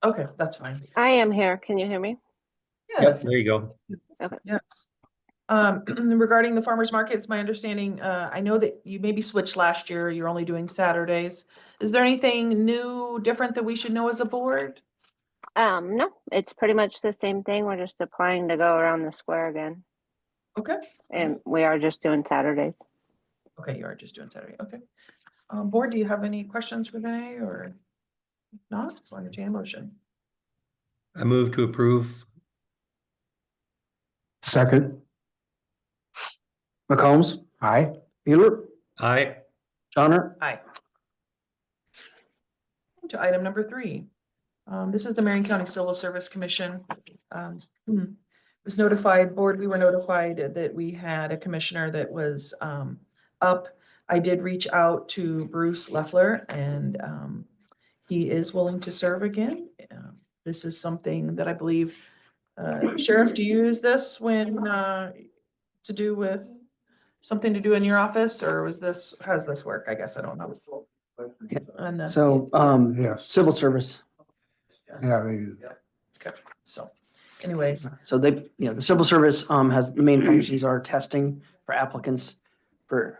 Okay, that's fine. I am here. Can you hear me? Yep, there you go. Yes. Regarding the farmer's market, it's my understanding, I know that you maybe switched last year, you're only doing Saturdays. Is there anything new, different that we should know as a board? No, it's pretty much the same thing. We're just applying to go around the square again. Okay, And we are just doing Saturdays. okay, you are just doing Saturday, okay. Board, do you have any questions for Renee or if not? I'll entertain a motion. I move to approve. Second. McCombs, Aye. Mueller, Aye. Johnner, Aye. To item number 3. This is the Marion County Civil Service Commission. Was notified, board, we were notified that we had a commissioner that was up. I did reach out to Bruce Leffler and he is willing to serve again. This is something that I believe, Sheriff, do you use this when to do with something to do in your office, or was this, how does this work? I guess I don't know. Yeah. And then, so, Yes. civil service. Yeah, so anyways, So they, you know, the civil service, has, the main functions are testing for applicants for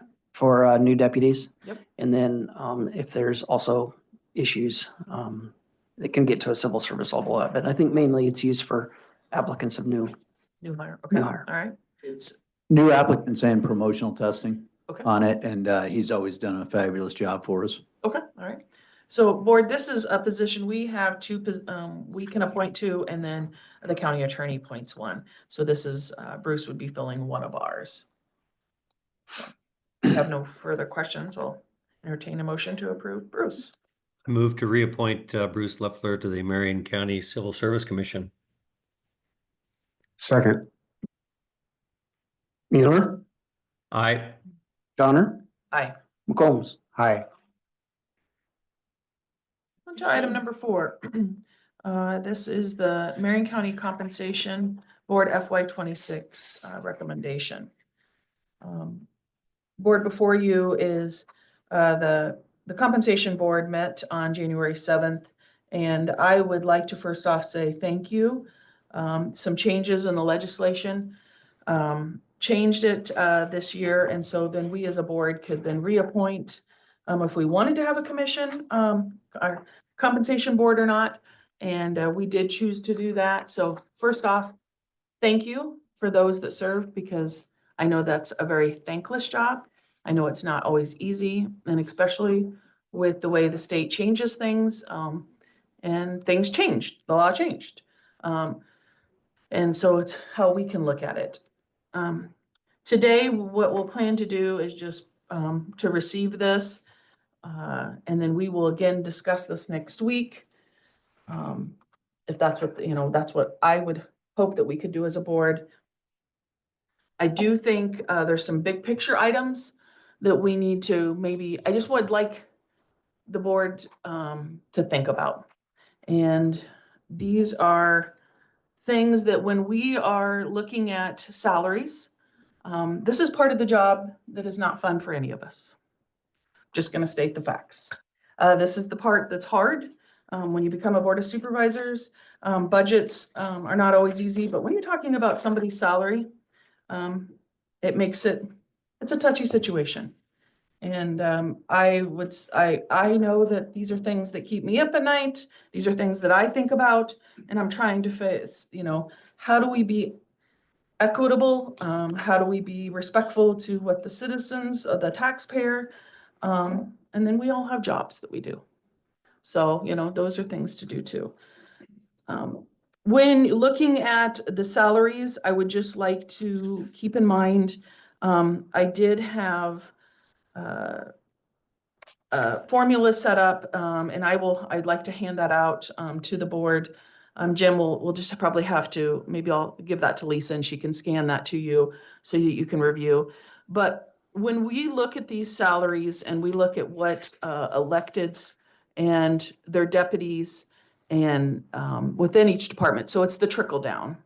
new deputies. Yep. And then, if there's also issues, that can get to a civil service level up, but I think mainly it's used for applicants of new. new hire, okay, New all hire. right. New applicants and promotional testing Okay. on it, and he's always done a fabulous job for us. Okay, all right. So board, this is a position, we have two, we can appoint two, and then the county attorney appoints one. So this is, Bruce would be filling one of ours. So, if you have no further questions, I'll entertain a motion to approve Bruce. I move to reappoint Bruce Leffler to the Marion County Civil Service Commission. second. Mueller, Aye. Johnner, Aye. McCombs. Aye. On to item number 4. This is the Marion County Compensation Board FY26 recommendation. Board, before you is the Compensation Board met on January 7th, and I would like to first off say thank you. Some changes in the legislation changed it this year, and so then we as a board could then reappoint if we wanted to have a commission, our compensation board or not, and we did choose to do that. So first off, thank you for those that served, because I know that's a very thankless job. I know it's not always easy, and especially with the way the state changes things, and things changed, the law changed. And so it's how we can look at it. Today, what we'll plan to do is just to receive this, and then we will again discuss this next week. If that's what, that's what I would hope that we could do as a board. I do think there's some big picture items that we need to maybe, I just would like the board to think about. And these are things that when we are looking at salaries, this is part of the job that is not fun for any of us. Just gonna state the facts. This is the part that's hard. When you become a board of supervisors, budgets are not always easy, but when you're talking about somebody's salary, it makes it's a touchy situation. And I know that these are things that keep me up at night. These are things that I think about, and I'm trying to face, how do we be equitable? How do we be respectful to what the citizens, the taxpayer, and then we all have jobs that we do. So, those are things to do too. When looking at the salaries, I would just like to keep in mind, I did have formula set up, and I'd like to hand that out to the board. Jim, we'll just probably have to, maybe I'll give that to Lisa and she can scan that to you so you can review. But when we look at these salaries and we look at what electeds and their deputies and within each department, so it's the trickle down.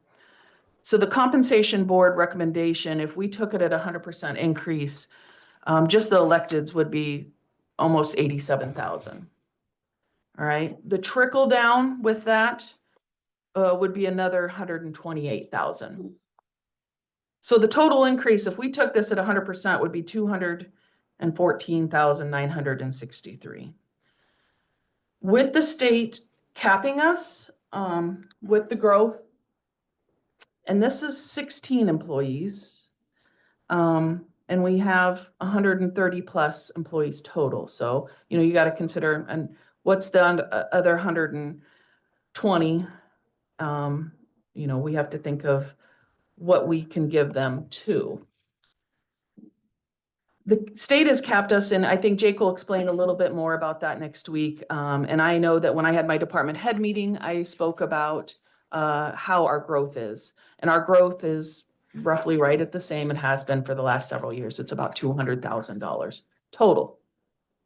So the compensation board recommendation, if we took it at 100% increase, just the electeds would be almost 87,000. All right, the trickle down with that would be another 128,000. So the total increase, if we took this at 100%, would be 214,963. With the state capping us, with the growth, and this is 16 employees, and we have 130 plus employees total. So, you got to consider, and what's the other 120? We have to think of what we can give them too. The state has capped us, and I think Jake will explain a little bit more about that next week. And I know that when I had my department head meeting, I spoke about how our growth is. And our growth is roughly right at the same it has been for the last several years. It's about $200,000 total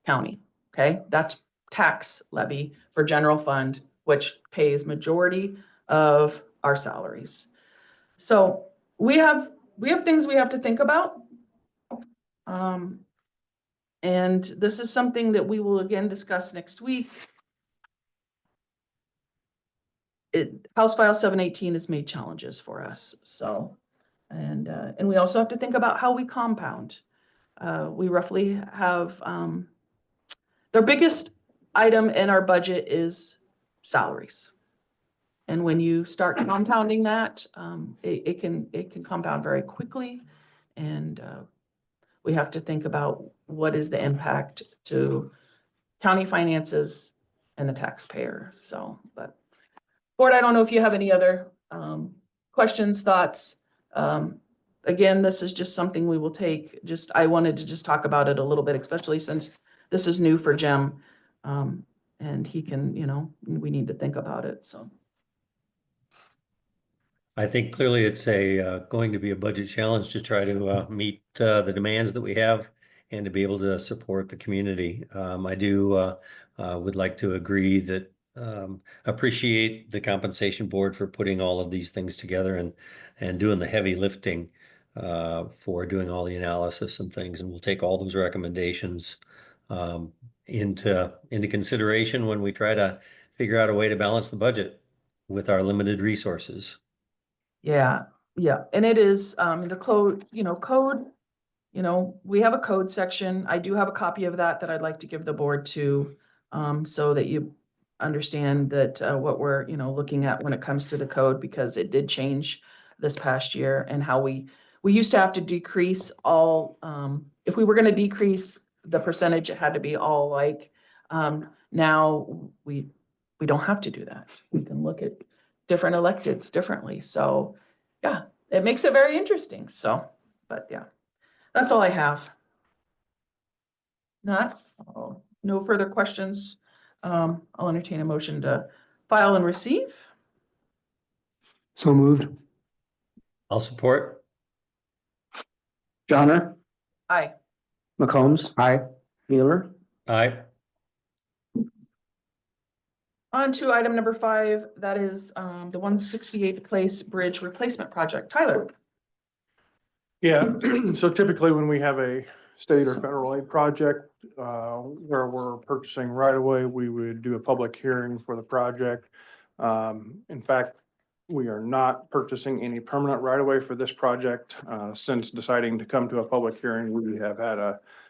county. Okay, that's tax levy for general fund, which pays majority of our salaries. So we have things we have to think about. And this is something that we will again discuss next week. House File 718 has made challenges for us. So, and we also have to think about how we compound. We roughly have, their biggest item in our budget is salaries. And when you start compounding that, it can compound very quickly. And we have to think about what is the impact to county finances and the taxpayer. So, but Board, I don't know if you have any other questions, thoughts. Again, this is just something we will take. I wanted to just talk about it a little bit, especially since this is new for Jim. And he can, we need to think about it, so. I think clearly it's going to be a budget challenge to try to meet the demands that we have and to be able to support the community. I do would like to agree that appreciate the compensation board for putting all of these things together and doing the heavy lifting for doing all the analysis and things. And we'll take all those recommendations into consideration when we try to figure out a way to balance the budget with our limited resources. Yeah, and it is, the code, we have a code section. I do have a copy of that I'd like to give the board to, so that you understand that, what we're, looking at when it comes to the code, because it did change this past year, and how we used to have to decrease all, if we were gonna decrease the percentage, it had to be all like, now we don't have to do that. We can look at different electeds differently. So yeah, it makes it very interesting. So, but yeah, that's all I have. No further questions. I'll entertain a motion to file and receive. So moved. I'll support. Johnner, Aye. McCombs, Aye. Mueller, Aye. On to item number 5, that is the 168th Place Bridge Replacement Project. Tyler. Yeah, so typically when we have a state or federal aid project, where we're purchasing right away, we would do a public hearing for the project. In fact, we are not purchasing any permanent right away for this project. Since deciding to come to a public hearing, we have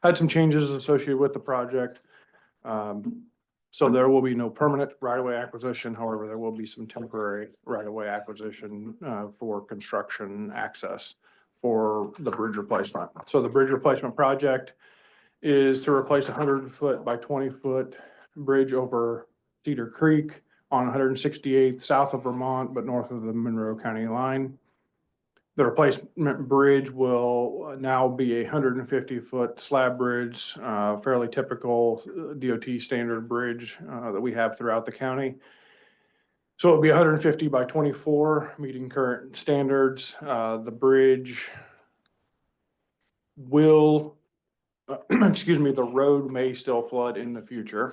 had some changes associated with the project. So there will be no permanent right-of-way acquisition. However, there will be some temporary right-of-way acquisition for construction access for the bridge replacement. So the bridge replacement project is to replace 100-foot by 20-foot bridge over Cedar Creek on 168th south of Vermont, but north of the Monroe County line. The replacement bridge will now be a 150-foot slab bridge, fairly typical DOT standard bridge that we have throughout the county. So it'll be 150 by 24, meeting current standards. The bridge will, the road may still flood in the future.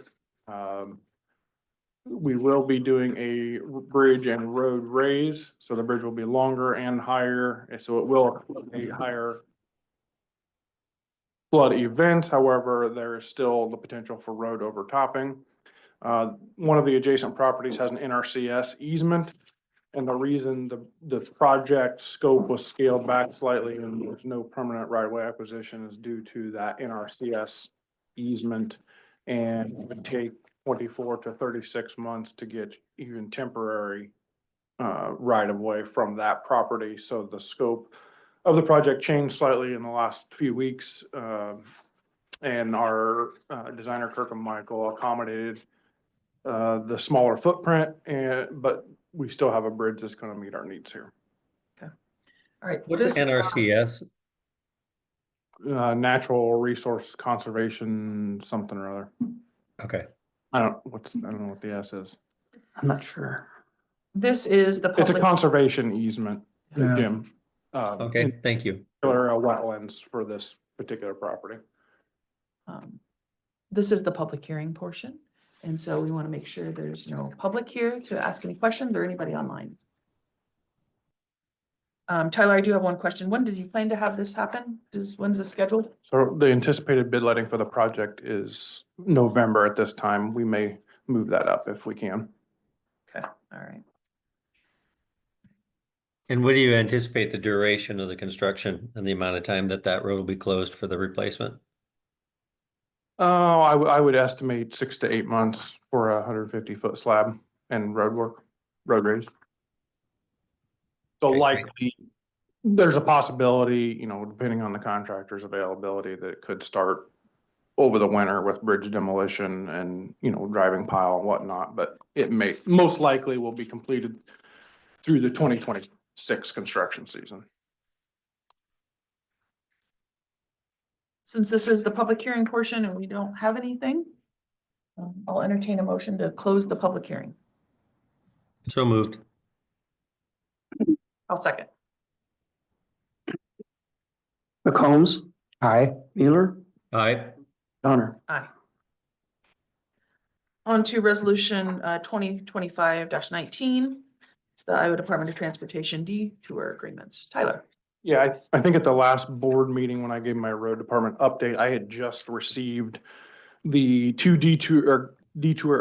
We will be doing a bridge and road raise, so the bridge will be longer and higher, and so it will be a higher flood event. However, there is still the potential for road overtopping. One of the adjacent properties has an NRCS easement And the reason the project scope was scaled back slightly and there's no permanent right of way acquisition is due to that NRCS easement. And it would take 24 to 36 months to get even temporary right of way from that property. So the scope of the project changed slightly in the last few weeks. And our designer Kirk and Michael accommodated the smaller footprint, but we still have a bridge that's going to meet our needs here. All right. What's this, NRCS? Natural Resource Conservation, something or other. Okay. I don't know what the S is. I'm not sure. This is the It's a public, conservation easement, Yeah. Jim. Okay, thank you. Particular wetlands for this particular property. this is the public hearing portion. And so we want to make sure there's no public here to ask any questions or anybody online. Tyler, I do have one question. When did you plan to have this happen? When's this scheduled? So the anticipated bid letting for the project is November at this time. We may move that up if we can. Okay, all right. And what do you anticipate the duration of the construction and the amount of time that that road will be closed for the replacement? Oh, I would estimate 6 to 8 months for a 150-foot slab and road work, road raise. So Okay, great. likely, there's a possibility, depending on the contractor's availability, that it could start over the winter with bridge demolition and, driving pile and whatnot, but it most likely will be completed through the 2026 construction season. Since this is the public hearing portion and we don't have anything, I'll entertain a motion to close the public hearing. So moved. I'll second. McCombs, Aye. Mueller, Aye. Donner. Aye. On to resolution 2025-19. It's the Iowa Department of Transportation detour agreements. Tyler. Yeah, I think at the last board meeting, when I gave my road department update, I had just received the two detour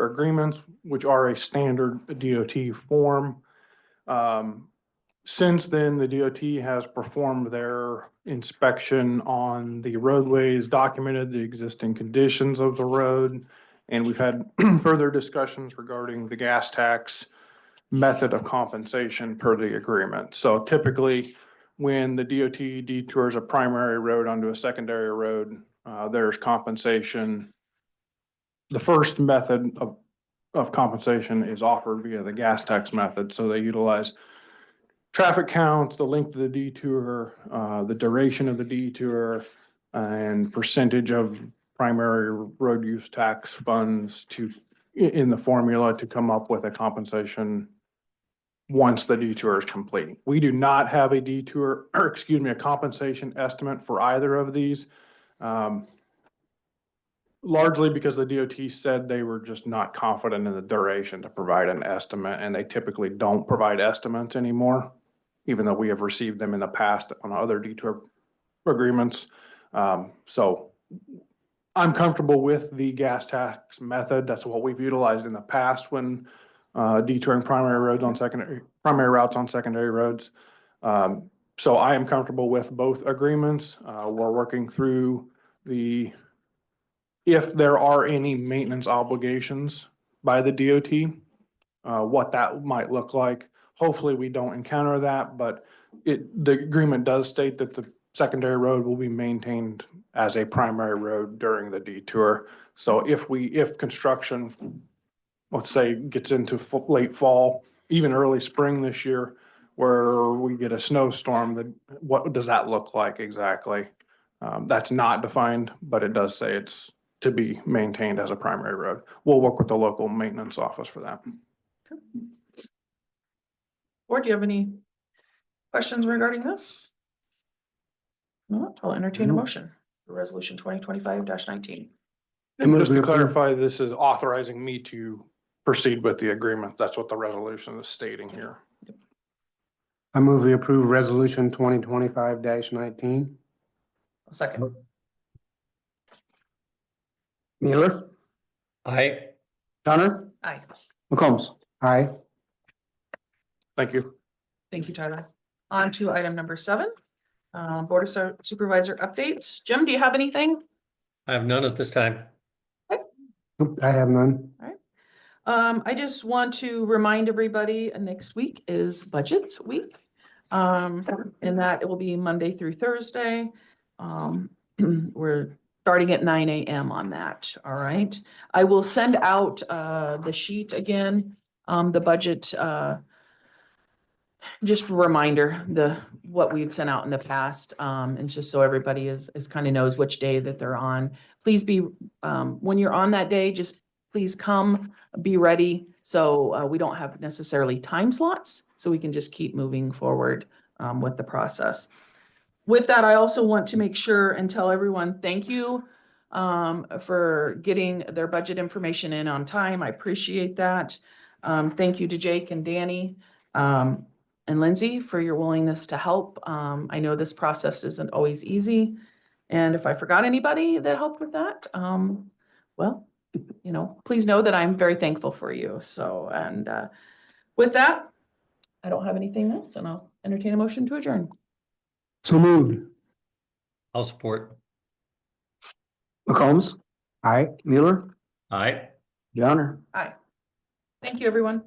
agreements, which are a standard DOT form. Since then, the DOT has performed their inspection on the roadways, documented the existing conditions of the road, and we've had further discussions regarding the gas tax method of compensation per the agreement. So typically, when the DOT detours a primary road onto a secondary road, there's compensation. The first method of compensation is offered via the gas tax method. So they utilize traffic counts, the length of the detour, the duration of the detour, and percentage of primary road use tax funds in the formula to come up with a compensation once the detour is complete. We do not have a a compensation estimate for either of these. Largely because the DOT said they were just not confident in the duration to provide an estimate, and they typically don't provide estimates anymore, even though we have received them in the past on other detour agreements. So I'm comfortable with the gas tax method. That's what we've utilized in the past when detouring primary routes on secondary roads. So I am comfortable with both agreements. We're working through if there are any maintenance obligations by the DOT, what that might look like. Hopefully we don't encounter that, but the agreement does state that the secondary road will be maintained as a primary road during the detour. So if construction, let's say, gets into late fall, even early spring this year, where we get a snowstorm, what does that look like exactly? That's not defined, but it does say it's to be maintained as a primary road. We'll work with the local maintenance office for that. Or do you have any questions regarding this? No, I'll entertain a motion for resolution 2025-19. Just to clarify, this is authorizing me to proceed with the agreement. That's what the resolution is stating here. I move we approve resolution 2025-19. I'll second. Mueller, Aye. Donner, Aye. McCombs. Aye. Thank you. Thank you, Tyler. On to item number 7, Board of Supervisor updates. Jim, do you have anything? I have none at this time. I have none. I just want to remind everybody, next week is budget week. And that it will be Monday through Thursday. We're starting at 9 a.m. on that, all right? I will send out the sheet again, the budget, just a reminder, what we've sent out in the past, and just so everybody is kind of knows which day that they're on. Please be, when you're on that day, just please come, be ready, so we don't have necessarily time slots, so we can just keep moving forward with the process. With that, I also want to make sure and tell everyone, thank you for getting their budget information in on time. I appreciate that. Thank you to Jake and Danny and Lindsay for your willingness to help. I know this process isn't always easy. And if I forgot anybody that helped with that, well, please know that I'm very thankful for you. So, and with that, I don't have anything else, and I'll entertain a motion to adjourn. So moved. I'll support. McCombs, Aye. Mueller, Aye. Johnner. Aye. Thank you, everyone.